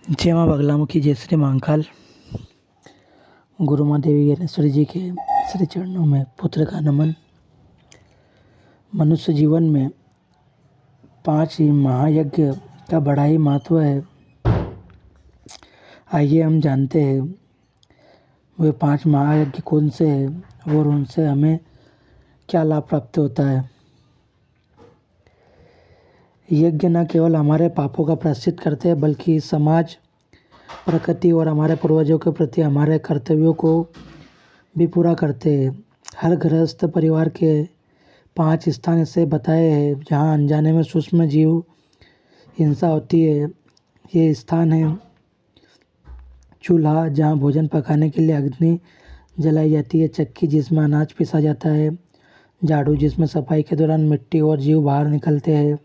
जय माँ बगलामुखी, जय श्री महाकाल। गुरु माँ देवी ज्ञानेश्वरी जी के श्री चरणों में पुत्र का नमन। मनुष्य जीवन में 5 महायज्ञ का बड़ा ही महत्व है। आइए हम जानते हैं वे 5 महायज्ञ कौन से हैं और उनसे हमें क्या लाभ प्राप्त होता है। यज्ञ न केवल हमारे पापों का प्रायश्चित करते हैं बल्कि समाज, प्रकृति और हमारे पूर्वजों के प्रति हमारे कर्तव्यों को भी पूरा करते हैं। हर गृहस्थ परिवार के 5 स्थान ऐसे बताए हैं जहाँ अनजाने में सूक्ष्म जीव हिंसा होती है। ये स्थान है चूल्हा, जहाँ भोजन पकाने के लिए अग्नि जलाई जाती है। चक्की, जिसमें अनाज पिसा जाता है। झाड़ू, जिसमें सफाई के दौरान मिट्टी और जीव बाहर निकलते हैं।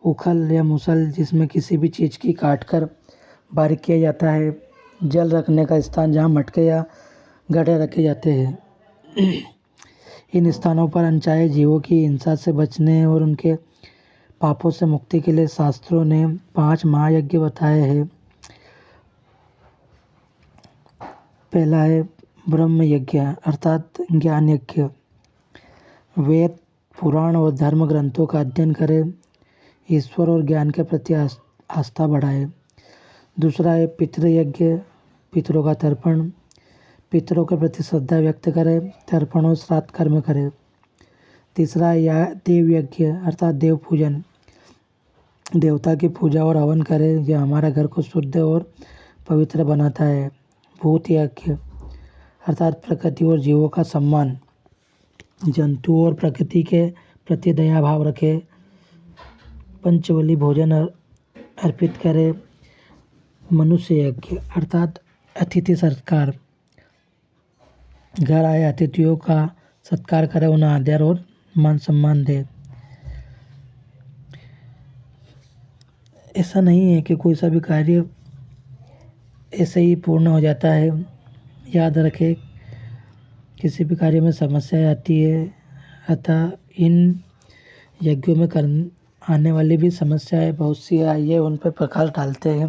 उखल या मुसल, जिसमें किसी भी चीज़ की काट कर बारीक किया जाता है। जल रखने का स्थान, जहाँ मटके या घड़े रखे जाते हैं। इन स्थानों पर अनचाहे जीवों की हिंसा से बचने और उनके पापों से मुक्ति के लिए शास्त्रों ने 5 महायज्ञ बताए हैं। पहला है ब्रह्म यज्ञ अर्थात ज्ञान यज्ञ। वेद, पुराण और धर्म ग्रंथों का अध्ययन करें, ईश्वर और ज्ञान के प्रति आस्था बढ़ाए। दूसरा है पितृयज्ञ, पितरों का तर्पण, पितरों के प्रति श्रद्धा व्यक्त करें, तर्पण और श्राद्ध कर्म करें। तीसरा है देव यज्ञ अर्थात देव पूजन, देवता की पूजा और हवन करें, यह हमारा घर को शुद्ध और पवित्र बनाता है। भूत यज्ञ अर्थात प्रकृति और जीवों का सम्मान, जंतु और प्रकृति के प्रति दया भाव रखें। पंचबली भोजन अर्पित करें। मनुष्य यज्ञ अर्थात अतिथि सत्कार, घर आए अतिथियों का सत्कार करें, उन्हें आदर और मान सम्मान दें। ऐसा नहीं है कि कोई सा भी कार्य ऐसे ही पूर्ण हो जाता है। याद रखें, किसी भी कार्य में समस्याएं आती है, अतः इन यज्ञों में आने वाली भी समस्याएं बहुत सी आई है, उन पर प्रकाश डालते हैं।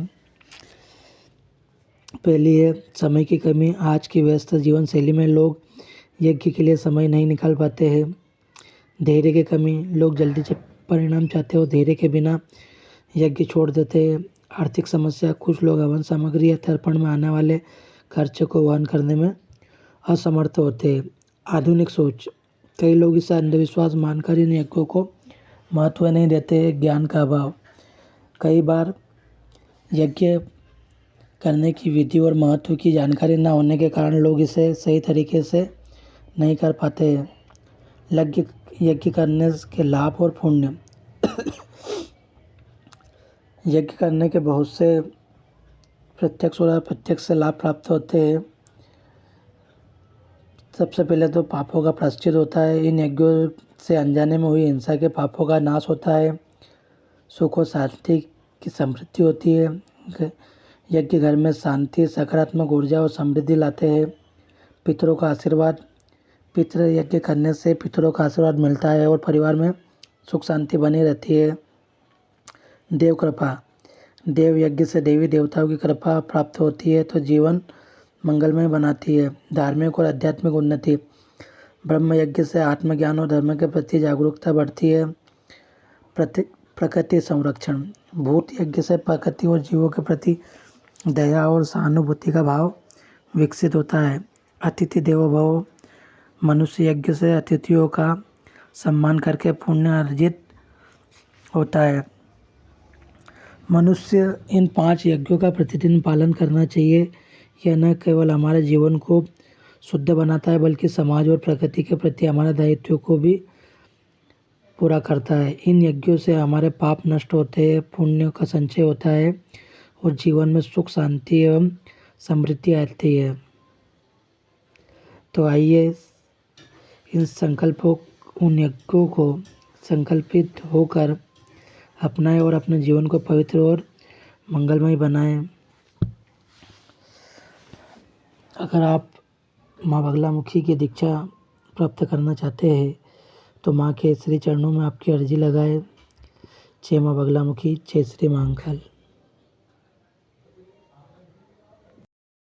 पहली है समय की कमी। आज की व्यस्त जीवन शैली में लोग यज्ञ के लिए समय नहीं निकाल पाते हैं। धैर्य की कमी, लोग जल्दी से परिणाम चाहते हो, धैर्य के बिना यज्ञ छोड़ देते हैं। आर्थिक समस्या, कुछ लोग हवन सामग्री या तर्पण में आने वाले खर्चे को वहन करने में असमर्थ होते हैं। आधुनिक सोच, कई लोग इसे अंधविश्वास मानकर इन यज्ञों को महत्व नहीं देते हैं। ज्ञान का अभाव, कई बार यज्ञ करने की विधि और महत्व की जानकारी न होने के कारण लोग इसे सही तरीके से नहीं कर पाते हैं। यज्ञ करने के लाभ और पुण्य, यज्ञ करने के बहुत से प्रत्यक्ष और अप्रत्यक्ष लाभ प्राप्त होते हैं। सबसे पहले तो पापों का प्रायश्चित होता है। इन यज्ञों से अनजाने में हुई हिंसा के पापों का नाश होता है। सुख और शांति की समृद्धि होती है। यज्ञ घर में शांति, सकारात्मक ऊर्जा और समृद्धि लाते हैं। पितरों का आशीर्वाद, पितृ यज्ञ करने से पितरों का आशीर्वाद मिलता है और परिवार में सुख शांति बनी रहती है। देव कृपा, देव यज्ञ से देवी देवताओं की कृपा प्राप्त होती है तो जीवन मंगलमय बनाती है। धार्मिक और आध्यात्मिक उन्नति, ब्रह्म यज्ञ से आत्मज्ञान और धर्म के प्रति जागरूकता बढ़ती है। प्रकृति संरक्षण, भूत यज्ञ से प्रकृति और जीवों के प्रति दया और सहानुभूति का भाव विकसित होता है। अतिथि देवो भव, मनुष्य यज्ञ से अतिथियों का सम्मान करके पुण्य अर्जित होता है। मनुष्य इन 5 यज्ञों का प्रतिदिन पालन करना चाहिए। यह न केवल हमारे जीवन को शुद्ध बनाता है बल्कि समाज और प्रकृति के प्रति हमारे दायित्व को भी पूरा करता है। इन यज्ञों से हमारे पाप नष्ट होते हैं, पुण्य का संचय होता है और जीवन में सुख शांति एवं समृद्धि आती है। तो आइए इन संकल्पों, उन यज्ञों को संकल्पित होकर अपनाएं और अपने जीवन को पवित्र और मंगलमय बनाएं। अगर आप माँ बगलामुखी की दीक्षा प्राप्त करना चाहते हैं तो माँ के श्री चरणों में आपकी अर्जी लगाएं। जय माँ बगलामुखी, जय श्री महाकाल।